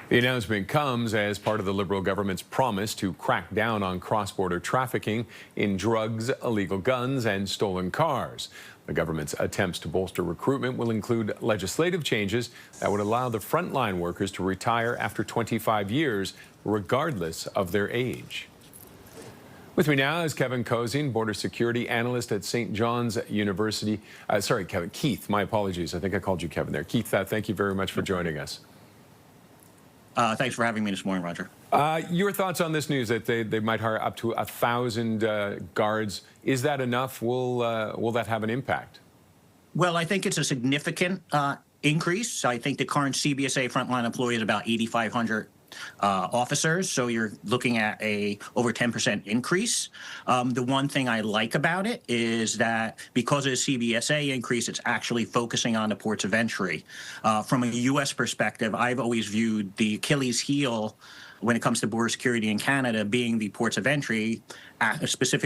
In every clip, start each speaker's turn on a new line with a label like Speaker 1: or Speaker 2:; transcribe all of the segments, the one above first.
Speaker 1: The announcement comes as part of the Liberal government's promise to crack down on cross-border trafficking in drugs, illegal guns, and stolen cars. The government's attempts to bolster recruitment will include legislative changes that would allow the frontline workers to retire after 25 years, regardless of their age. With me now is Kevin Cozine, border security analyst at St. John's University. Sorry, Kevin, Keith, my apologies. I think I called you Kevin there. Keith, thank you very much for joining us.
Speaker 2: Thanks for having me this morning, Roger.
Speaker 1: Your thoughts on this news that they might hire up to 1,000 guards? Is that enough? Will that have an impact?
Speaker 2: Well, I think it's a significant increase. I think the current CBSA frontline employee is about 8,500 officers, so you're looking at a over 10% increase. The one thing I like about it is that because of the CBSA increase, it's actually focusing on the ports of entry. From a U.S. perspective, I've always viewed the Achilles heel when it comes to border security in Canada being the ports of entry,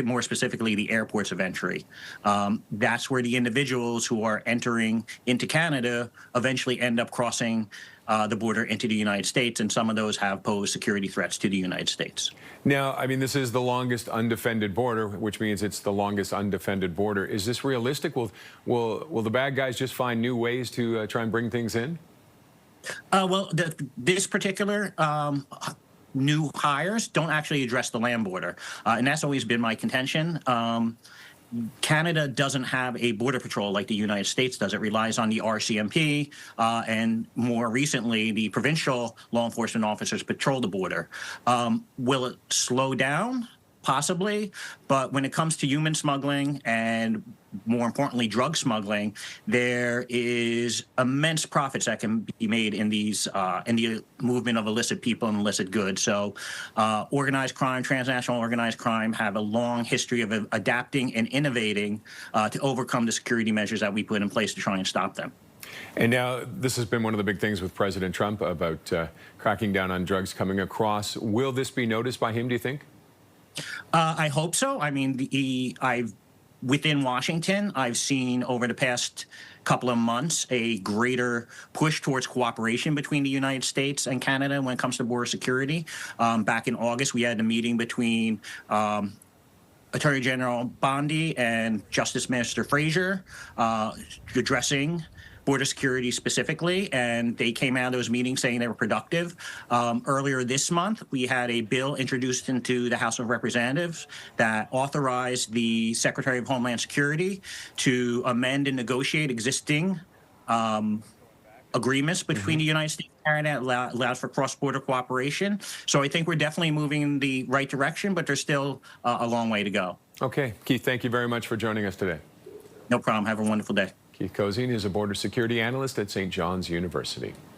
Speaker 2: more specifically the airports of entry. That's where the individuals who are entering into Canada eventually end up crossing the border into the United States, and some of those have posed security threats to the United States.
Speaker 1: Now, I mean, this is the longest undefended border, which means it's the longest undefended border. Is this realistic? Will the bad guys just find new ways to try and bring things in?
Speaker 2: Well, this particular new hires don't actually address the land border, and that's always been my contention. Canada doesn't have a border patrol like the United States does. It relies on the RCMP, and more recently, the provincial law enforcement officers patrol the border. Will it slow down? Possibly, but when it comes to human smuggling and more importantly drug smuggling, there is immense profits that can be made in these in the movement of illicit people and illicit goods. So organized crime, transnational organized crime have a long history of adapting and innovating to overcome the security measures that we put in place to try and stop them.
Speaker 1: And now this has been one of the big things with President Trump about cracking down on drugs coming across. Will this be noticed by him, do you think?
Speaker 2: I hope so. I mean, within Washington, I've seen over the past couple of months a greater push towards cooperation between the United States and Canada when it comes to border security. Back in August, we had a meeting between Attorney General Bondi and Justice Minister Fraser addressing border security specifically, and they came out of those meetings saying they were productive. Earlier this month, we had a bill introduced into the House of Representatives that authorized the Secretary of Homeland Security to amend and negotiate existing agreements between the United States and Canada that allows for cross-border cooperation. So I think we're definitely moving in the right direction, but there's still a long way to go.
Speaker 1: Okay, Keith, thank you very much for joining us today.
Speaker 2: No problem. Have a wonderful day.
Speaker 1: Keith Cozine is a border security analyst at St. John's University.